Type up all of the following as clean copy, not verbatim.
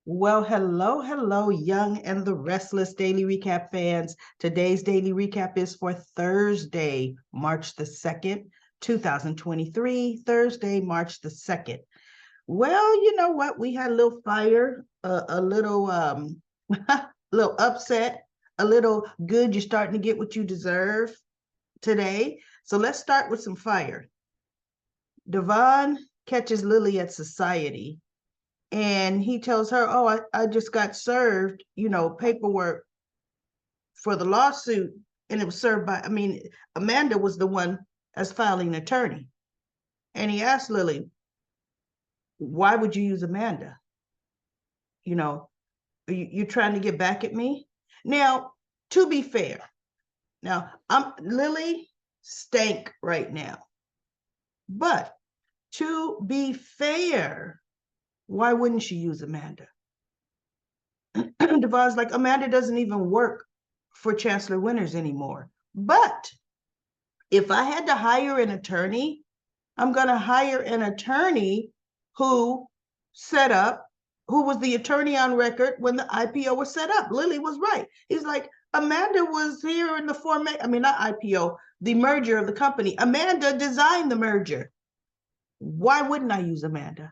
Well, hello, Young and the Restless Daily Recap fans. Today's daily recap is for Thursday, March the 2nd, 2023. Thursday, March the 2nd. Well, you know what? We had a little fire, a little little upset, a little good. You're starting to get what you deserve today. So let's start with some fire. Devon catches Lily at society and he tells her, oh, I just got served, paperwork for the lawsuit. And it was served by, Amanda was the one as filing attorney. And he asked Lily, why would you use Amanda? You know, you're trying to get back at me? Now, to be fair, I'm Lily stank right now. But to be fair, why wouldn't she use Amanda? Devon's like, Amanda doesn't even work for Chancellor Winters anymore. But if I had to hire an attorney, I'm going to hire an attorney who who was the attorney on record when the IPO was set up. Lily was right. He's like, Amanda was here in the not IPO, the merger of the company. Amanda designed the merger. Why wouldn't I use Amanda?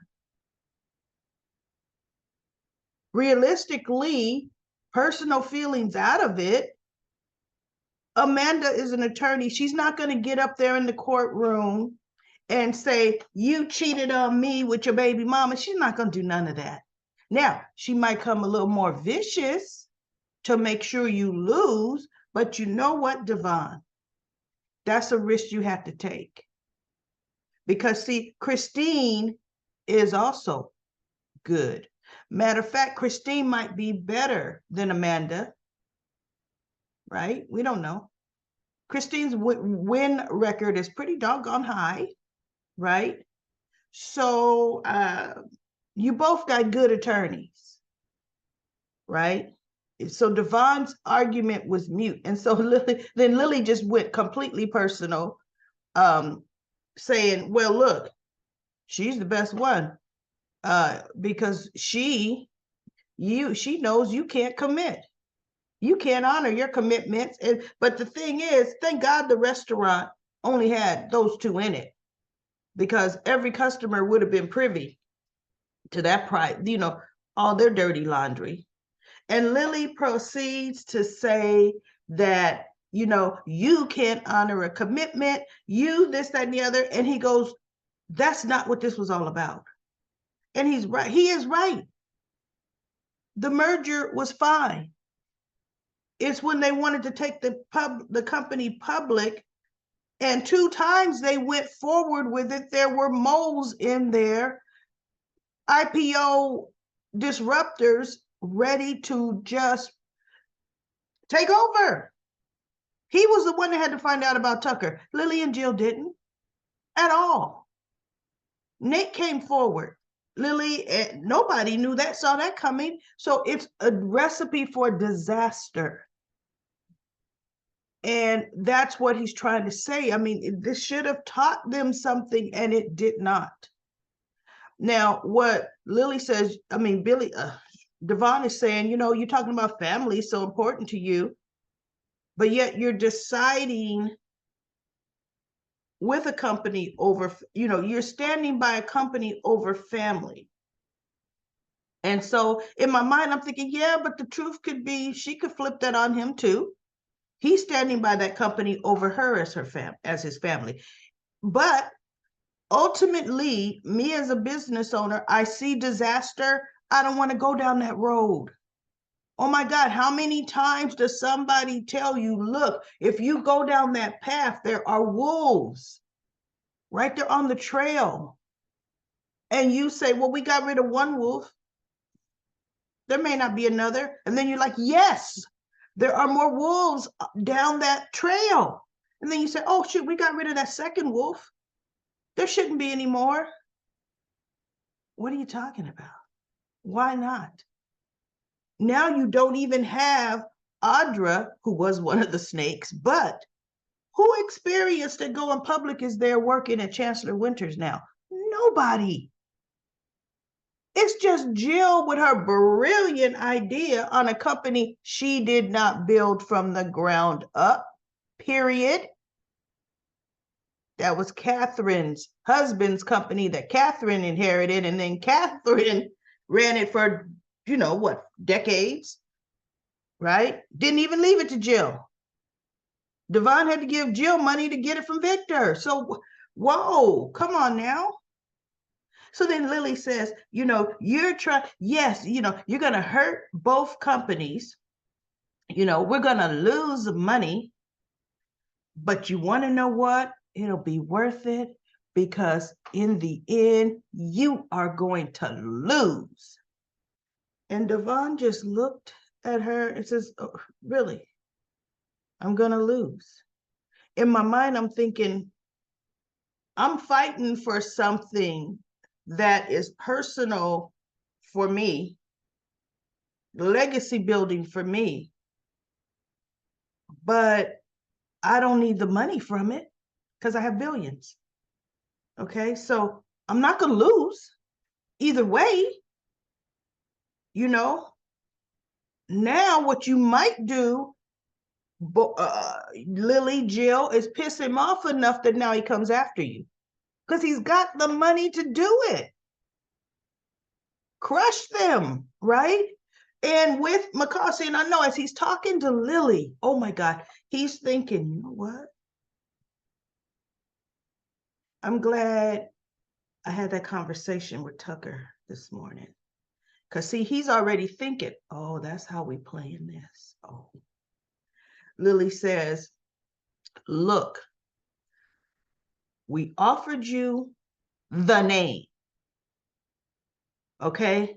Realistically, personal feelings out of it, Amanda is an attorney. She's not going to get up there in the courtroom and say, you cheated on me with your baby mama. She's not going to do none of that. Now, she might come a little more vicious to make sure you lose, but you know what, Devon? That's a risk you have to take. Because, see, Christine is also good. Matter of fact, Christine might be better than Amanda, right? We don't know. Christine's win record is pretty doggone high, right? So you both got good attorneys, right? So Devon's argument was mute. And so Lily just went completely personal, saying, well, look, she's the best one because she knows you can't commit. You can't honor your commitments. But the thing is, thank God the restaurant only had those two in it, because every customer would have been privy to that price, all their dirty laundry. And Lily proceeds to say that, you can't honor a commitment, you this, that, and the other. And he goes, that's not what this was all about. And he's right. He is right. The merger was fine. It's when they wanted to take the company public, and 2 times they went forward with it, there were moles in there, IPO disruptors ready to just take over. He was the one that had to find out about Tucker. Lily and Jill didn't at all. Nate came forward. Lily, nobody saw that coming. So it's a recipe for disaster. And that's what he's trying to say. This should have taught them something, and it did not. Now, what Lily says, Devon is saying, you're talking about family so important to you, but yet you're deciding with a company over, you're standing by a company over family. And so in my mind, I'm thinking, yeah, but the truth could be, she could flip that on him too. He's standing by that company over her as his family. But ultimately, me as a business owner, I see disaster. I don't want to go down that road. Oh my God, how many times does somebody tell you, look, if you go down that path, there are wolves right there on the trail. And you say, well, we got rid of one wolf. There may not be another. And then you're like, yes, there are more wolves down that trail. And then you say, oh, shoot, we got rid of that second wolf. There shouldn't be any more. What are you talking about? Why not? Now you don't even have Audra, who was one of the snakes, but who experienced it going public is there working at Chancellor Winters now? Nobody. It's just Jill with her brilliant idea on a company she did not build from the ground up, period. That was Catherine's husband's company that Catherine inherited, and then Catherine ran it for, what, decades, right? Didn't even leave it to Jill. Devon had to give Jill money to get it from Victor. So, whoa, come on now. So then Lily says, you're trying, yes, you're going to hurt both companies. We're going to lose money, but you want to know what? It'll be worth it because in the end, you are going to lose. And Devon just looked at her and says, oh, really? I'm going to lose. In my mind, I'm thinking, I'm fighting for something that is personal for me, legacy building for me, but I don't need the money from it because I have billions. Okay, so I'm not going to lose either way. Now what you might do, Lily, Jill, is piss him off enough that now he comes after you because he's got the money to do it. Crush them, right? And with McCarthy, and I know as he's talking to Lily, oh my God, he's thinking, you know what? I'm glad I had that conversation with Tucker this morning. Because see, he's already thinking, oh, that's how we playing this. Oh. Lily says, look, we offered you the name. Okay?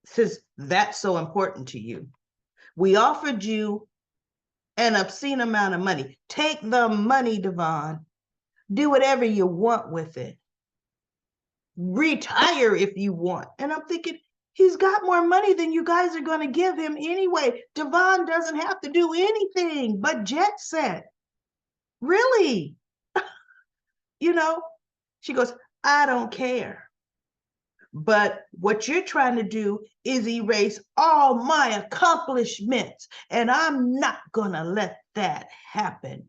Since that's so important to you. We offered you an obscene amount of money. Take the money, Devon. Do whatever you want with it. Retire if you want. And I'm thinking, he's got more money than you guys are going to give him anyway. Devon doesn't have to do anything but jet set. Really? She goes, I don't care. But what you're trying to do is erase all my accomplishments. And I'm not going to let that happen.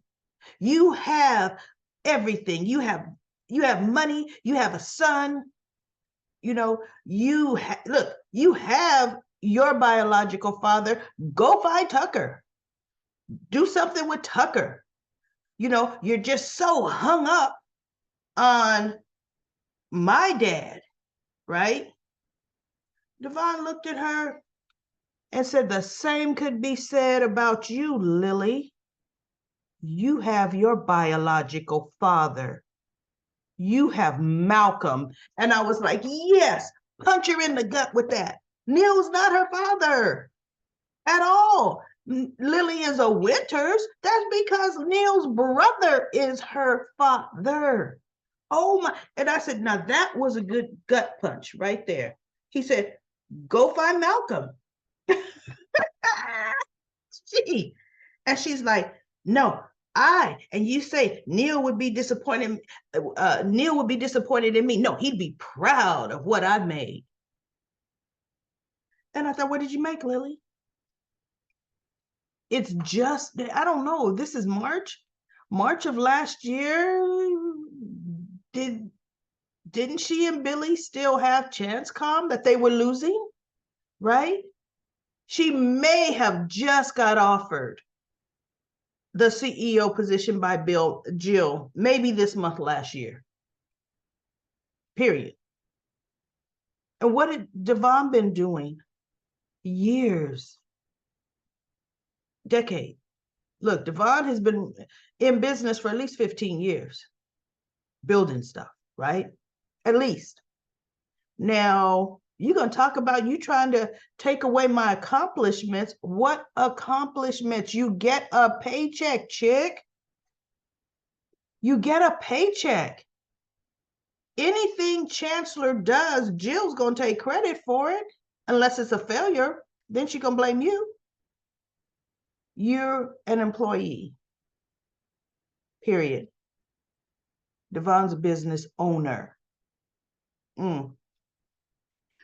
You have everything. You have money. You have a son. You have your biological father. Go find Tucker. Do something with Tucker. You're just so hung up on my dad, right? Devon looked at her and said, the same could be said about you, Lily. You have your biological father. You have Malcolm. And I was like, yes, punch her in the gut with that. Neil's not her father at all. Lily is a Winters. That's because Neil's brother is her father. Oh my. And I said, now that was a good gut punch right there. He said, go find Malcolm. And she's like, no, and you say Neil would be disappointed. Neil would be disappointed in me. No, he'd be proud of what I made. And I thought, what did you make, Lily? It's just, I don't know. This is March of last year. Didn't she and Billy still have ChanceCom that they were losing? Right? She may have just got offered the CEO position by Jill, maybe this month last year. Period. And what had Devon been doing? Years, decade. Look, Devon has been in business for at least 15 years, building stuff, right? At least. Now, you're going to talk about you trying to take away my accomplishments. What accomplishments? You get a paycheck, chick. You get a paycheck. Anything Chancellor does, Jill's going to take credit for it. Unless it's a failure, then she's going to blame you. You're an employee. Period. Devon's a business owner.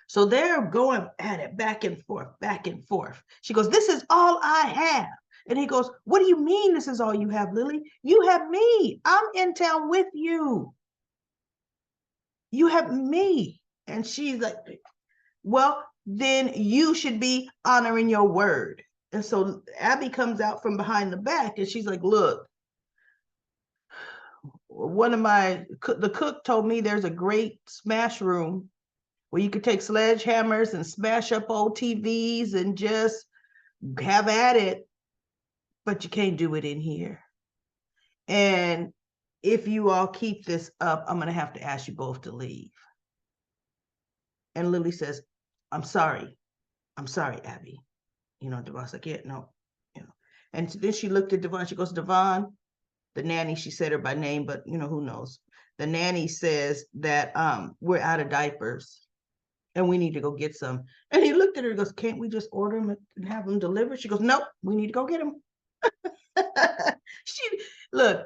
So they're going at it back and forth, back and forth. She goes, this is all I have. And he goes, what do you mean this is all you have, Lily? You have me. I'm in town with you. You have me. And she's like, well, then you should be honoring your word. And so Abby comes out from behind the back and she's like, look, the cook told me there's a great smash room where you could take sledgehammers and smash up old TVs and just have at it, but you can't do it in here. And if you all keep this up, I'm going to have to ask you both to leave. And Lily says, I'm sorry. I'm sorry, Abby. You know, Devon's like, yeah, no. You know. And then she looked at Devon. She goes, Devon, the nanny, she said her by name, but you know, who knows? The nanny says that we're out of diapers and we need to go get some. And he looked at her and goes, can't we just order them and have them delivered? She goes, nope, we need to go get them.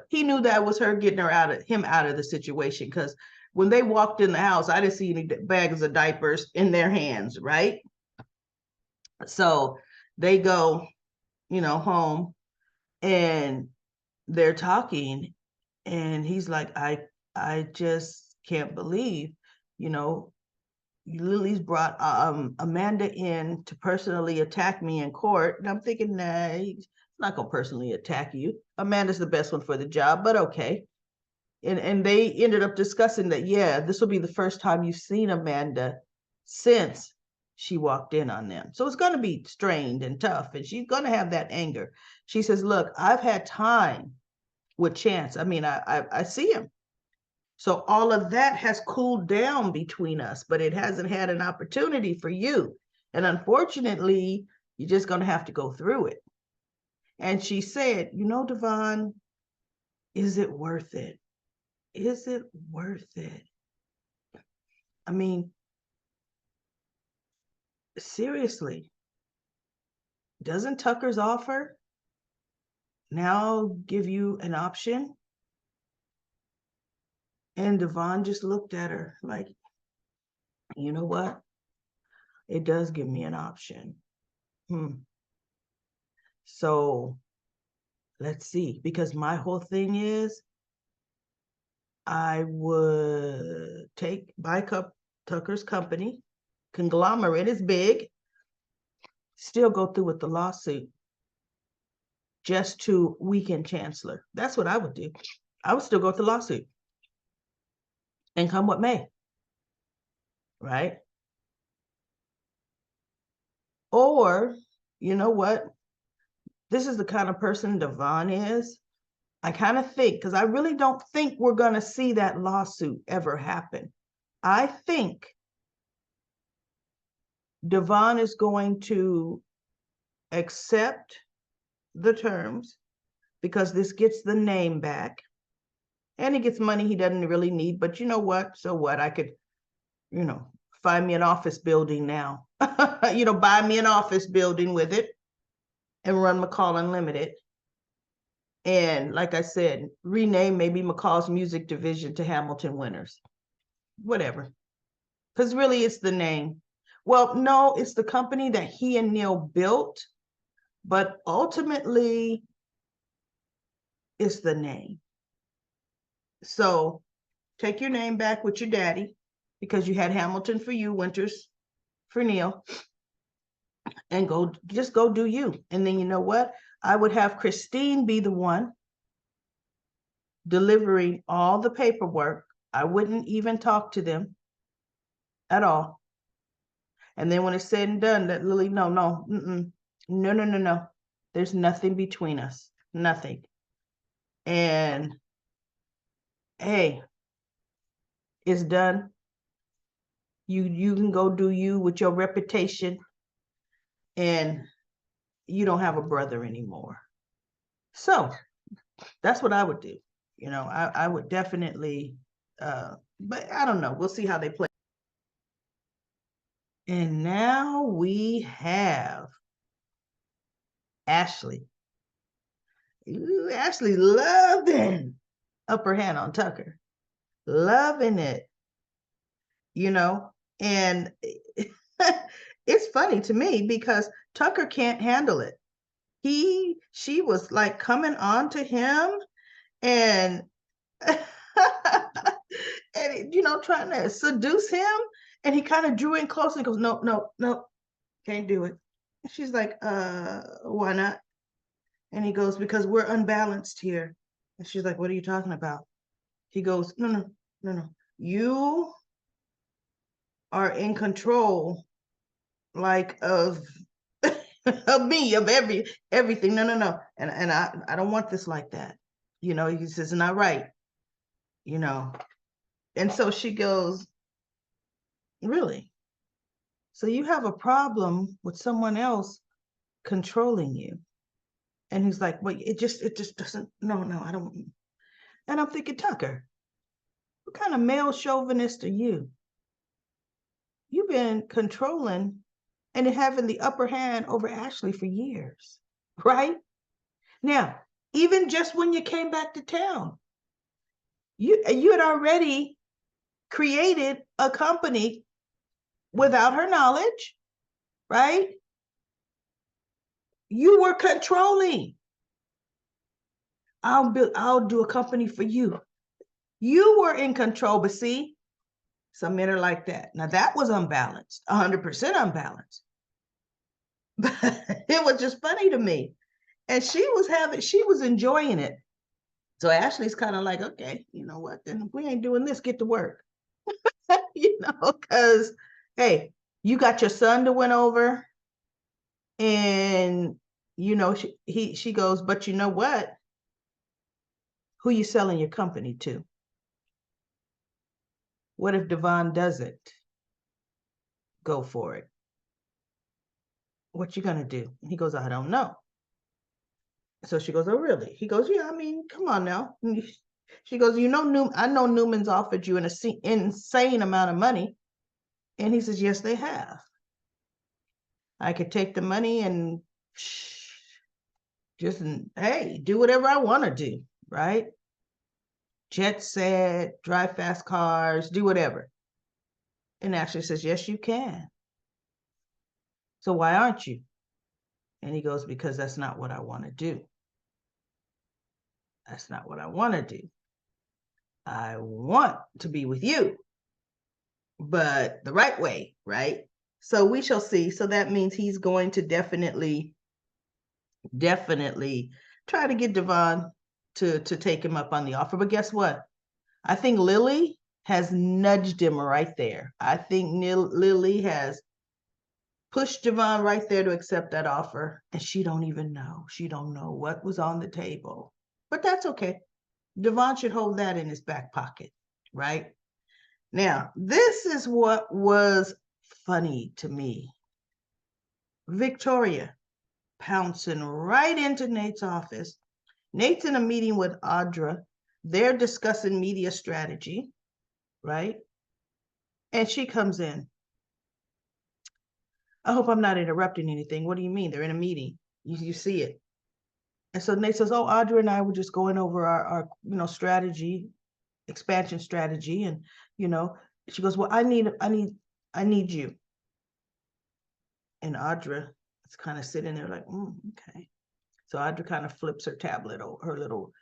He knew that was her getting him out of the situation, because when they walked in the house, I didn't see any bags of diapers in their hands, right? So they go, home, and they're talking, and he's like, I just can't believe, Lily's brought Amanda in to personally attack me in court. And I'm thinking, nah, he's not going to personally attack you. Amanda's the best one for the job, but okay. And they ended up discussing that, yeah, this will be the first time you've seen Amanda since she walked in on them. So it's going to be strained and tough, and she's going to have that anger. She says, look, I've had time with Chance. I mean, I see him. So all of that has cooled down between us, but it hasn't had an opportunity for you. And unfortunately, you're just going to have to go through it. And she said, Devon, is it worth it? Is it worth it? I mean, seriously, doesn't Tucker's offer now give you an option? And Devon just looked at her like, you know what? It does give me an option. So let's see, because my whole thing is I would buy Tucker's company, conglomerate is big, still go through with the lawsuit just to weaken Chancellor. That's what I would do. I would still go with the lawsuit and come what may, right? Or, you know what? This is the kind of person Devon is. I kind of think, because I really don't think we're going to see that lawsuit ever happen. I think Devon is going to accept the terms because this gets the name back and he gets money he doesn't really need. But you know what? So what? I could, find me an office building now, buy me an office building with it and run McCall Unlimited. And like I said, rename maybe McCall's music division to Hamilton Winners, whatever. Because really it's the name. Well, no, it's the company that he and Neil built, but ultimately it's the name. So take your name back with your daddy, because you had Hamilton for you, Winters for Neil, and go do you. And then you know what? I would have Christine be the one delivering all the paperwork. I wouldn't even talk to them at all. And then when it's said and done, that Lily, no. There's nothing between us, nothing. And hey, it's done. You can go do you with your reputation, and you don't have a brother anymore. So that's what I would do. I would definitely, but I don't know. We'll see how they play. And now we have Ashley. Ooh, Ashley loving upper hand on Tucker. Loving it. And it's funny to me because Tucker can't handle it. She was like coming on to him and and trying to seduce him, and he kind of drew in close and goes, no, no, no, can't do it. And she's like, why not? And he goes, because we're unbalanced here. And she's like, what are you talking about? He goes, no, no, no, no. You are in control, like of of me, of everything. No, no, no. And I don't want this like that. He says, not right. And so she goes, really? So you have a problem with someone else controlling you? And he's like, well, it just doesn't, no, I don't. And I'm thinking, Tucker, what kind of male chauvinist are you? You've been controlling and having the upper hand over Ashley for years, right? Now, even just when you came back to town, you had already created a company without her knowledge, right? You were controlling. I'll do a company for you. You were in control, but see, some men are like that. Now that was unbalanced, 100% unbalanced. But it was just funny to me. And she was enjoying it. So Ashley's kind of like, okay, you know what? Then if we ain't doing this, get to work. Because hey, you got your son to win over, and she goes, but you know what? Who you selling your company to? What if Devon doesn't go for it? What you gonna do? And he goes, I don't know. So she goes, oh really? He goes, yeah, I mean, come on now. She goes, I know Newman's offered you an insane amount of money. And he says, yes, they have. I could take the money and just, hey, do whatever I want to do, right? Jet set, drive fast cars, do whatever. And Ashley says, yes, you can. So why aren't you? And he goes, because that's not what I want to do. That's not what I want to do. I want to be with you, but the right way, right? So we shall see. So that means he's going to definitely try to get Devon to take him up on the offer. But guess what? I think Lily has nudged him right there. I think Lily has pushed Devon right there to accept that offer, and she don't even know. She don't know what was on the table. But that's okay. Devon should hold that in his back pocket, right? Now, this is what was funny to me. Victoria pouncing right into Nate's office. Nate's in a meeting with Audra. They're discussing media strategy, right? And she comes in. I hope I'm not interrupting anything. What do you mean? They're in a meeting. You see it. And so Nate says, oh, Audra and I were just going over our strategy, expansion strategy. And, she goes, well, I need you. And Audra is kind of sitting there like, okay. So Audra kind of flips her tablet, her little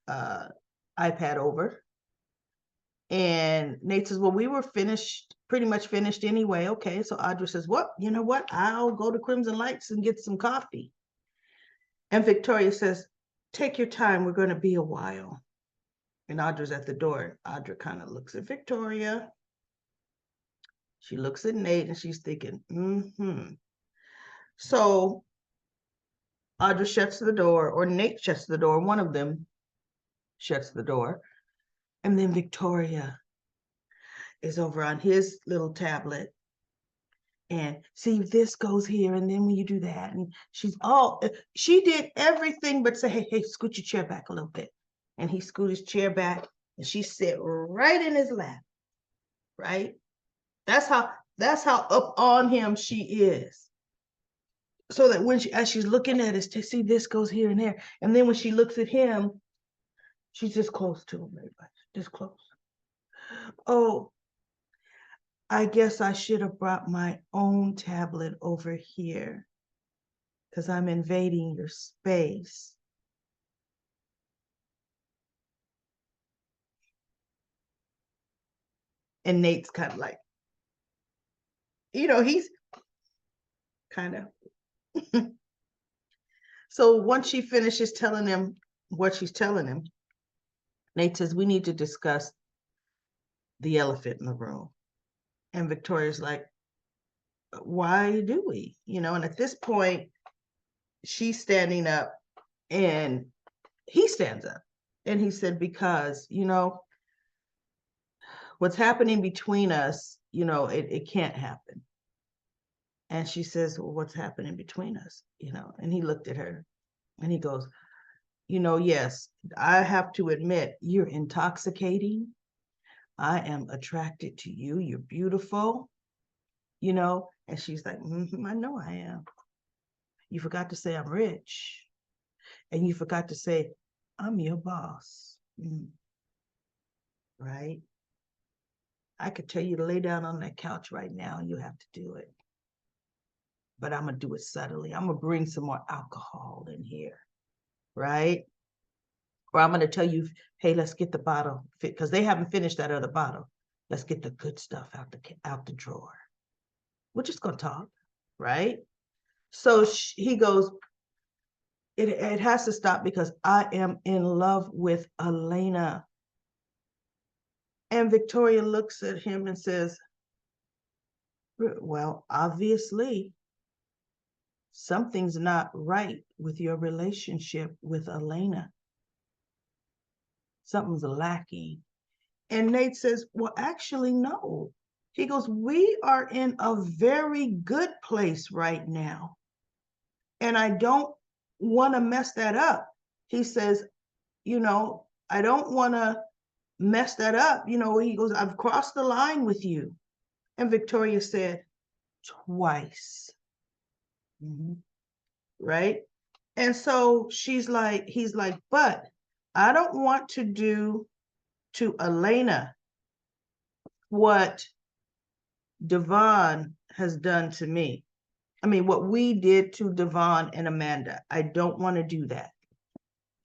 iPad over. And Nate says, well, we were pretty much finished anyway. Okay. So Audra says, well, you know what? I'll go to Crimson Lights and get some coffee. And Victoria says, take your time. We're going to be a while. And Audra's at the door. Audra kind of looks at Victoria. She looks at Nate and she's thinking, So Audra shuts the door, or Nate shuts the door. One of them shuts the door. And then Victoria is over on his little tablet. And see, this goes here, and then when you do that, and she did everything but say, hey, scoot your chair back a little bit. And he scooted his chair back, and she sat right in his lap, right? That's how up on him she is. So that as she's looking at us, to see this goes here and there. And then when she looks at him, she's just close to him, everybody, just close. Oh, I guess I should have brought my own tablet over here because I'm invading your space. And Nate's kind of like, he's kind of. So once she finishes telling him what she's telling him, Nate says, we need to discuss the elephant in the room. And Victoria's like, why do we? And at this point, she's standing up and he stands up. And he said, because, what's happening between us, it can't happen. And she says, well, what's happening between us? And he looked at her and he goes, yes, I have to admit, you're intoxicating. I am attracted to you. You're beautiful, and she's like, I know I am. You forgot to say I'm rich. And you forgot to say, I'm your boss. Right? I could tell you to lay down on that couch right now and you have to do it. But I'm going to do it subtly. I'm going to bring some more alcohol in here. Right? Or I'm going to tell you, hey, let's get the bottle, because they haven't finished that other bottle. Let's get the good stuff out the drawer. We're just going to talk. Right? So he goes, it has to stop because I am in love with Elena. And Victoria looks at him and says, well, obviously, something's not right with your relationship with Elena. Something's lacking. And Nate says, well, actually, no. He goes, we are in a very good place right now. And I don't want to mess that up. He says, I don't want to mess that up. He goes, I've crossed the line with you. And Victoria said, twice. Right? And so he's like, but I don't want to do to Elena what Devon has done to me. I mean, what we did to Devon and Amanda. I don't want to do that.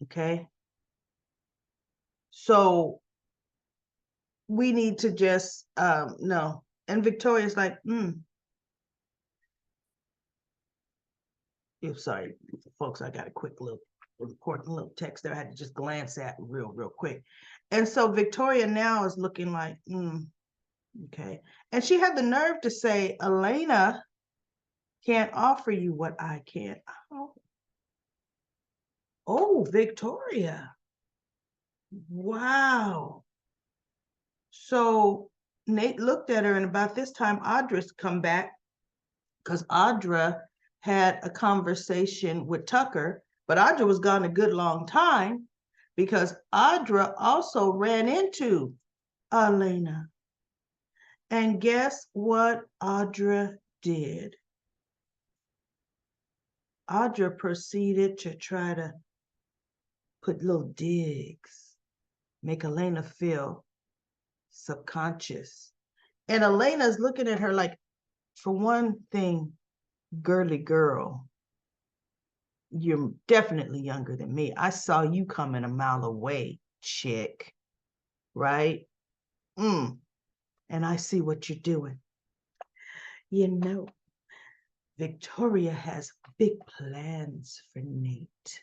Okay? So we need to just, no. And Victoria's like, sorry, folks, I got a quick little important little text there I had to just glance at real quick. And so Victoria now is looking like, okay. And she had the nerve to say, Elena can't offer you what I can. Oh, Victoria. Wow. So Nate looked at her, and about this time, Audra's come back because Audra had a conversation with Tucker, but Audra was gone a good long time because Audra also ran into Elena. And guess what Audra did? Audra proceeded to try to put little digs, make Elena feel subconscious. And Elena's looking at her like, for one thing, girly girl, you're definitely younger than me. I saw you coming a mile away, chick, right? And I see what you're doing. Victoria has big plans for Nate.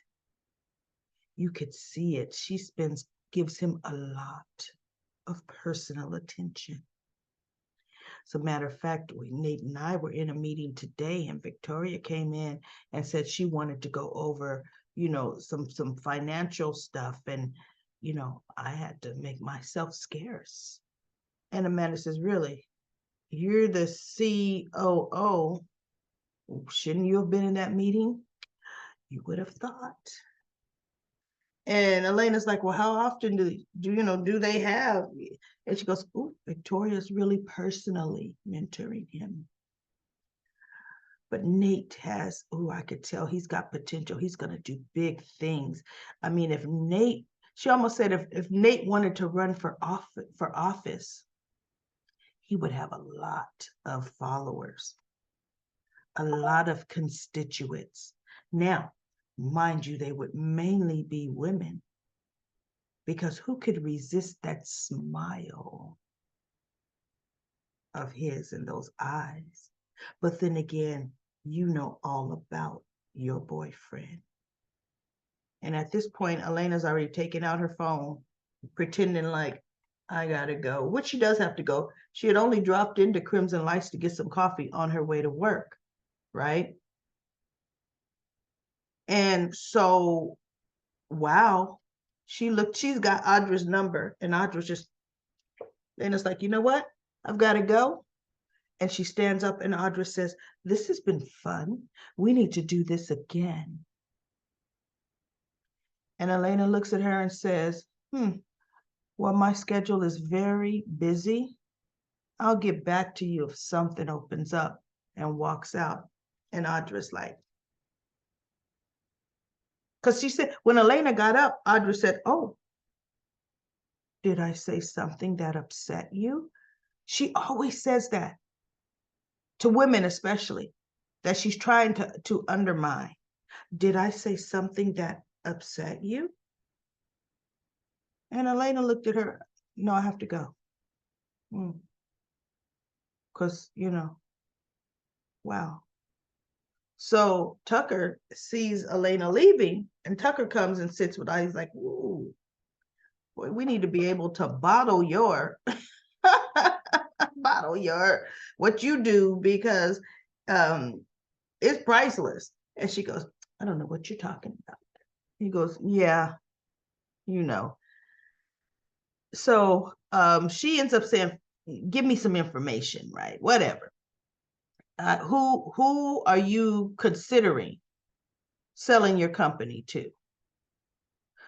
You could see it. She gives him a lot of personal attention. As a matter of fact, Nate and I were in a meeting today, and Victoria came in and said she wanted to go over, some financial stuff. And, I had to make myself scarce. And Amanda says, really? You're the COO. Shouldn't you have been in that meeting? You would have thought. And Elena's like, well, how often do they have? And she goes, oh, Victoria's really personally mentoring him. But Nate has, I could tell he's got potential. He's going to do big things. I mean, she almost said if Nate wanted to run for office, he would have a lot of followers, a lot of constituents. Now, mind you, they would mainly be women, because who could resist that smile of his and those eyes? But then again, you know all about your boyfriend. And at this point, Elena's already taken out her phone, pretending like, I gotta go, which she does have to go. She had only dropped into Crimson Lights to get some coffee on her way to work, right? And so, wow, she's got Audra's number, and Audra's just, and it's like, you know what? I've got to go. And she stands up, and Audra says, this has been fun. We need to do this again. And Elena looks at her and says, well, my schedule is very busy. I'll get back to you if something opens up, and walks out. And Audra's like, because she said, when Elena got up, Audra said, oh, did I say something that upset you? She always says that to women, especially, that she's trying to undermine. Did I say something that upset you? And Elena looked at her, no, I have to go. Because, wow. So Tucker sees Elena leaving, and Tucker comes and sits with her. He's like, ooh, boy, we need to be able to bottle your what you do, because it's priceless. And she goes, I don't know what you're talking about. He goes, yeah, So she ends up saying, give me some information, right? Whatever. Who are you considering selling your company to?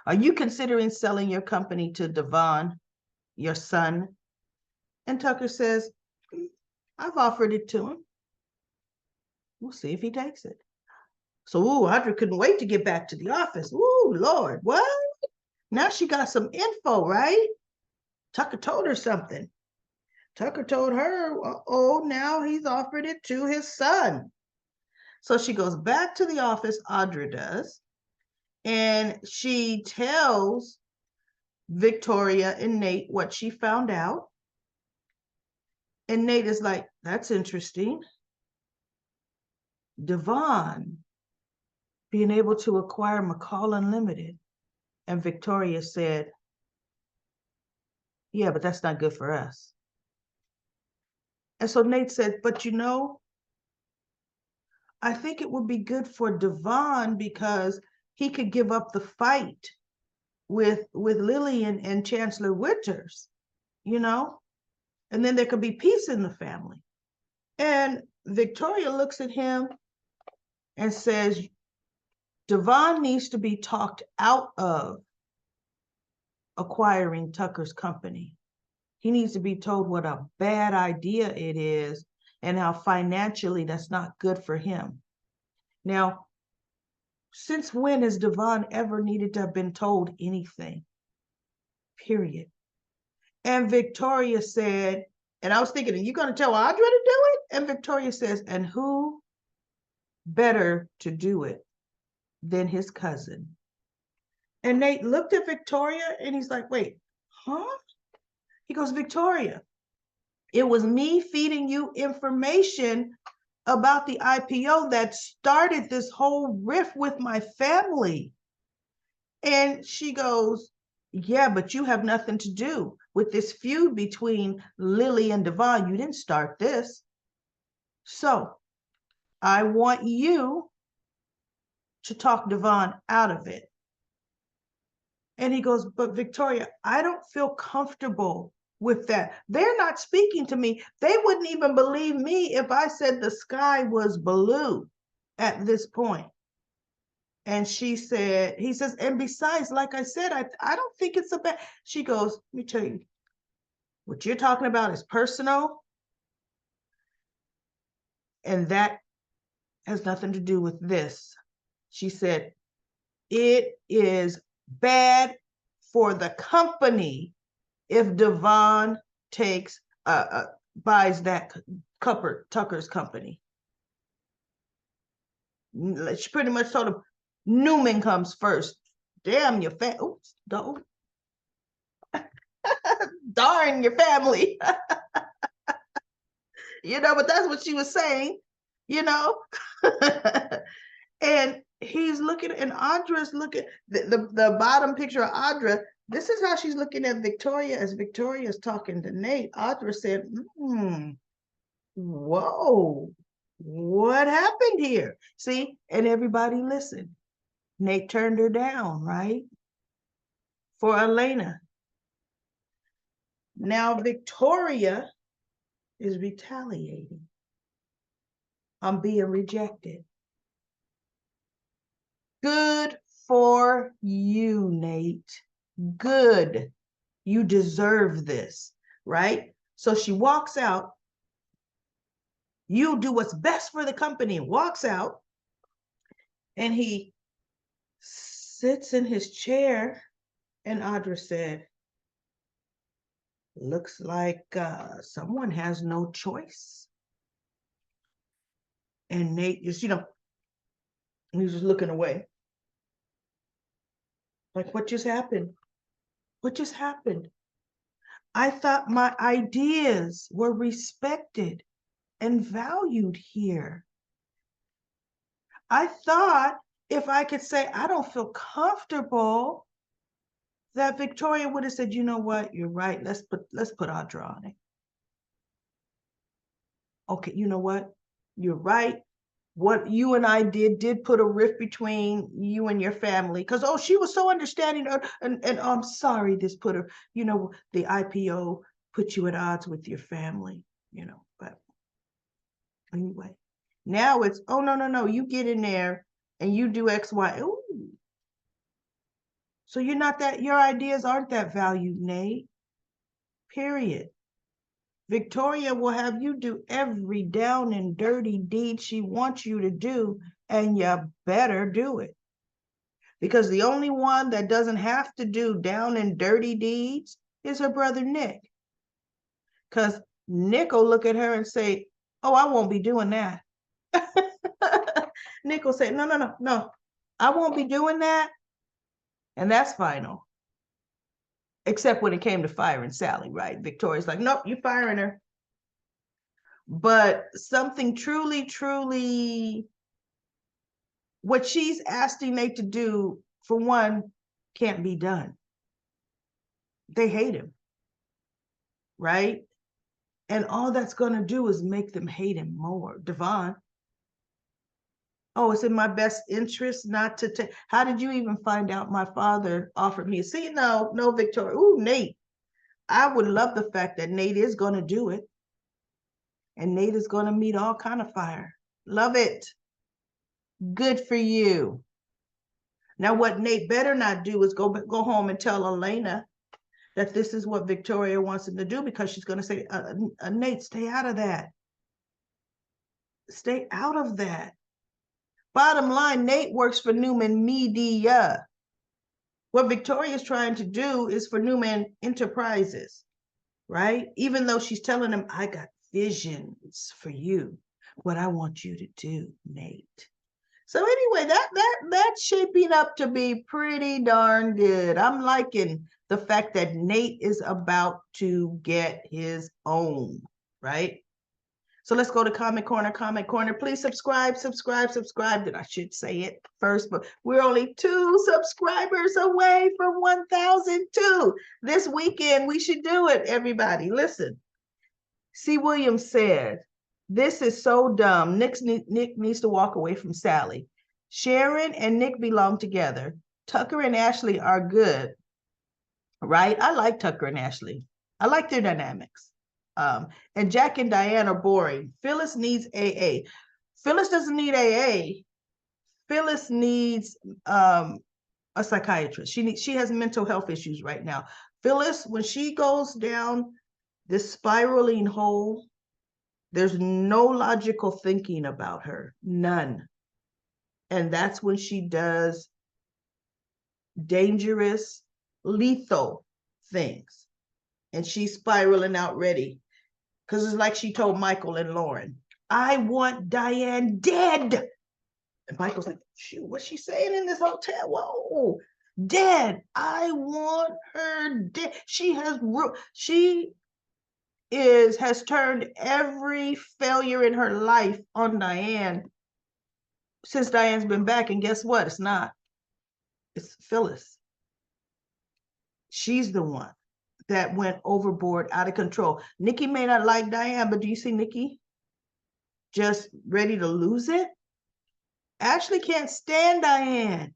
Are you considering selling your company to Devon, your son? And Tucker says, I've offered it to him. We'll see if he takes it. So, Audra couldn't wait to get back to the office. Ooh, Lord, what? Now she got some info, right? Tucker told her something. Tucker told her, oh, now he's offered it to his son. So she goes back to the office, Audra does, and she tells Victoria and Nate what she found out. And Nate is like, that's interesting. Devon being able to acquire McCall Unlimited. And Victoria said, yeah, but that's not good for us. And so Nate said, but I think it would be good for Devon, because he could give up the fight with Lily and Chancellor Winters, and then there could be peace in the family. And Victoria looks at him and says, Devon needs to be talked out of acquiring Tucker's company. He needs to be told what a bad idea it is, and how financially that's not good for him. Now, since when has Devon ever needed to have been told anything? Period. And Victoria said, and I was thinking, are you going to tell Audra to do it? And Victoria says, and who better to do it than his cousin? And Nate looked at Victoria, and he's like, wait, huh? He goes, Victoria, it was me feeding you information about the IPO that started this whole rift with my family. And she goes, yeah, but you have nothing to do with this feud between Lily and Devon. You didn't start this. So I want you to talk Devon out of it. And he goes, but Victoria, I don't feel comfortable with that. They're not speaking to me. They wouldn't even believe me if I said the sky was blue at this point. And he says, and besides, like I said, I don't think it's a bad. She goes, let me tell you, what you're talking about is personal. And that has nothing to do with this. She said, it is bad for the company if Devon takes buys that Tucker's company. She pretty much told him Newman comes first. Damn your oops, don't. Darn your family. But that's what she was saying, you know. And he's looking, and Audra's looking, the bottom picture of Audra, this is how she's looking at Victoria as Victoria's talking to Nate. Audra said, whoa, what happened here? See, and everybody listened. Nate turned her down, right? For Elena. Now Victoria is retaliating on being rejected. Good for you, Nate. Good. You deserve this, right? So she walks out. You do what's best for the company, walks out, and he sits in his chair, and Audra said, looks like someone has no choice. And Nate just, he's just looking away. Like, what just happened? What just happened? I thought my ideas were respected and valued here. I thought if I could say, I don't feel comfortable, that Victoria would have said, you know what, you're right. Let's put Audra on it. Okay, you know what? You're right. What you and I did put a rift between you and your family, because she was so understanding, and I'm sorry, this put her, the IPO put you at odds with your family, but anyway, now it's, oh no, you get in there and you do X, Y. Ooh. So you're not that, your ideas aren't that valued, Nate. Period. Victoria will have you do every down and dirty deed she wants you to do, and you better do it. Because the only one that doesn't have to do down and dirty deeds is her brother Nick. Because Nick will look at her and say, oh, I won't be doing that. Nick will say, no, I won't be doing that. And that's final. Except when it came to firing Sally, right? Victoria's like, nope, you're firing her. But something truly, truly, what she's asking Nate to do, for one, can't be done. They hate him, right? And all that's going to do is make them hate him more. Devon, oh, it's in my best interest not to take. How did you even find out my father offered me? See, no, Victoria. Ooh, Nate. I would love the fact that Nate is going to do it. And Nate is going to meet all kind of fire. Love it. Good for you. Now, what Nate better not do is go home and tell Elena that this is what Victoria wants him to do, because she's going to say, Nate, stay out of that. Stay out of that. Bottom line, Nate works for Newman Media. What Victoria's trying to do is for Newman Enterprises, right? Even though she's telling him, I got visions for you, what I want you to do, Nate. So anyway, that's shaping up to be pretty darn good. I'm liking the fact that Nate is about to get his own, right? So let's go to Comment Corner. Please subscribe. Then I should say it first, but we're only 2 subscribers away from 1,002. This weekend, we should do it, everybody. Listen, C. Williams said, this is so dumb. Nick needs to walk away from Sally. Sharon and Nick belong together. Tucker and Ashley are good, right? I like Tucker and Ashley. I like their dynamics. And Jack and Diane are boring. Phyllis needs AA. Phyllis doesn't need AA. Phyllis needs a psychiatrist. She has mental health issues right now. Phyllis, when she goes down this spiraling hole, there's no logical thinking about her, none. And that's when she does dangerous, lethal things. And she's spiraling out ready. Because it's like she told Michael and Lauren, I want Diane dead. And Michael's like, shoot, what's she saying in this hotel? Whoa, dead. I want her dead. She has turned every failure in her life on Diane since Diane's been back. And guess what? It's not. It's Phyllis. She's the one that went overboard, out of control. Nikki may not like Diane, but do you see Nikki just ready to lose it? Ashley can't stand Diane.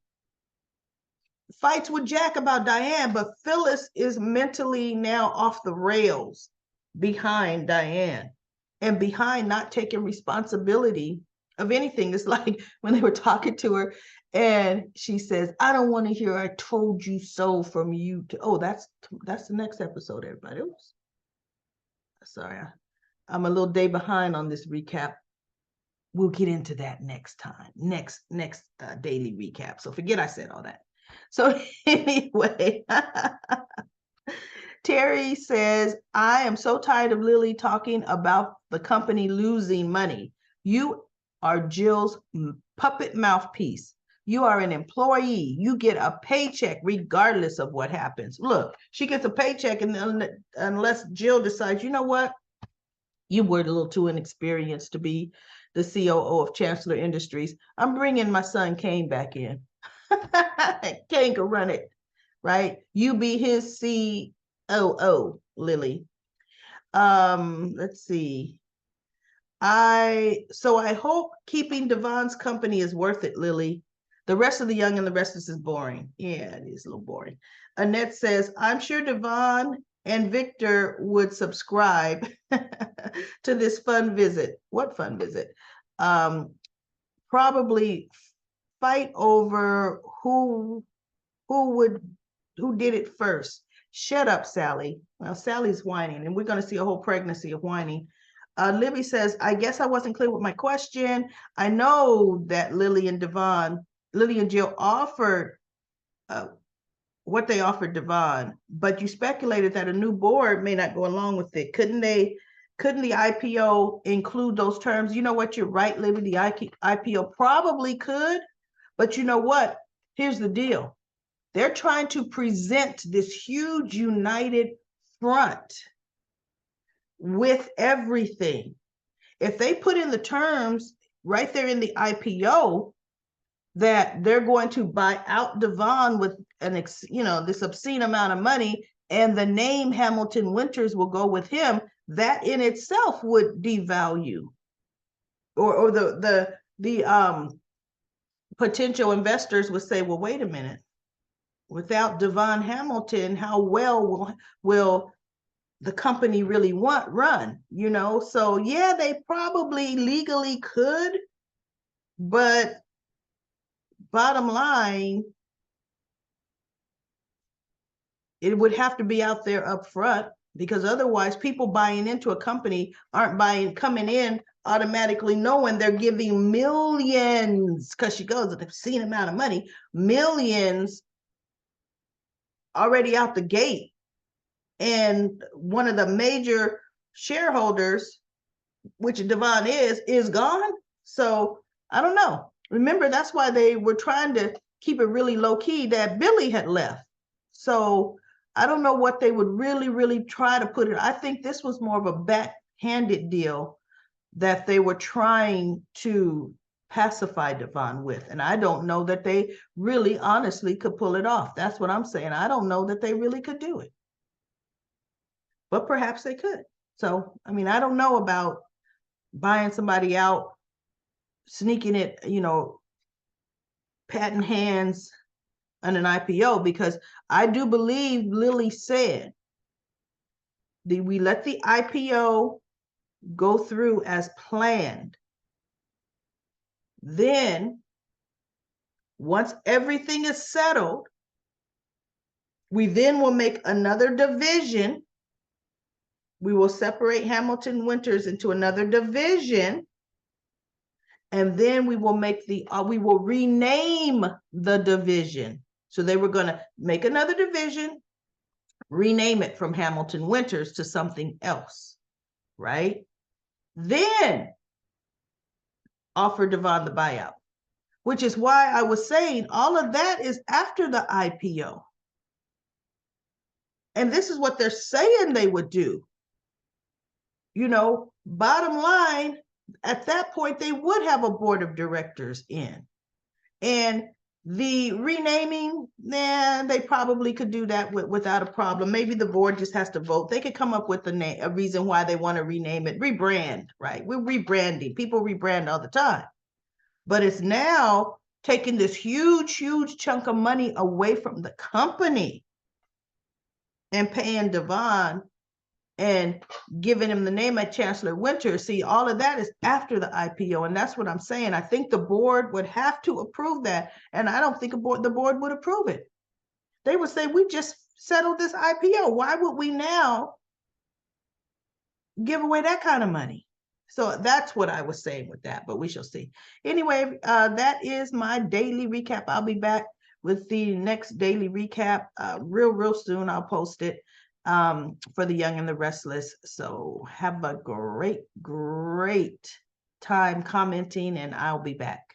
Fights with Jack about Diane, but Phyllis is mentally now off the rails behind Diane and behind not taking responsibility of anything. It's like when they were talking to her and she says, I don't want to hear I told you so from you. Oh, that's the next episode, everybody. Oops. Sorry, I'm a little day behind on this recap. We'll get into that next time, next daily recap. So forget I said all that. So anyway, Terry says, I am so tired of Lily talking about the company losing money. You are Jill's puppet mouthpiece. You are an employee. You get a paycheck regardless of what happens. Look, she gets a paycheck, and unless Jill decides, you know what, you were a little too inexperienced to be the COO of Chancellor Industries, I'm bringing my son Kane back in. Kane can run it, right? You be his COO, Lily. Let's see. I hope keeping Devon's company is worth it, Lily. The rest of the Young and the Restless is boring. Yeah, it is a little boring. Annette says, I'm sure Devon and Victor would subscribe to this fun visit. What fun visit? Probably fight over who did it first. Shut up, Sally. Well, Sally's whining, and we're going to see a whole pregnancy of whining. Libby says, I guess I wasn't clear with my question. I know that Lily and Jill offered what they offered Devon, but you speculated that a new board may not go along with it. Couldn't the IPO include those terms? You know what? You're right, Libby. The IPO probably could, but you know what? Here's the deal. They're trying to present this huge united front with everything. If they put in the terms right there in the IPO that they're going to buy out Devon with this obscene amount of money, and the name Hamilton Winters will go with him, that in itself would devalue, or the potential investors would say, well, wait a minute, without Devon Hamilton, how well will the company really run? So yeah, they probably legally could, but bottom line, it would have to be out there up front, because otherwise people buying into a company aren't coming in automatically knowing they're giving millions, because she goes an obscene amount of money, millions already out the gate. And one of the major shareholders, which Devon is gone. So I don't know. Remember, that's why they were trying to keep it really low key, that Billy had left. So I don't know what they would really try to put it. I think this was more of a backhanded deal that they were trying to pacify Devon with. And I don't know that they really honestly could pull it off. That's what I'm saying. I don't know that they really could do it, but perhaps they could. So, I mean, I don't know about buying somebody out, sneaking it, patent hands on an IPO, because I do believe Lily said we let the IPO go through as planned. Then once everything is settled, we then will make another division. We will separate Hamilton Winters into another division, and then we will rename the division. So they were going to make another division, rename it from Hamilton Winters to something else, right? Then offer Devon the buyout, which is why I was saying all of that is after the IPO. And this is what they're saying they would do. You know, bottom line, at that point, they would have a board of directors in. And the renaming, they probably could do that without a problem. Maybe the board just has to vote. They could come up with a reason why they want to rename it, rebrand, right? We're rebranding. People rebrand all the time. But it's now taking this huge, huge chunk of money away from the company and paying Devon and giving him the name of Chancellor Winter. See, all of that is after the IPO. And that's what I'm saying. I think the board would have to approve that. And I don't think the board would approve it. They would say, we just settled this IPO. Why would we now give away that kind of money? So that's what I was saying with that, but we shall see. Anyway, that is my daily recap. I'll be back with the next daily recap real soon. I'll post it for the Young and the Restless. So have a great time commenting, and I'll be back.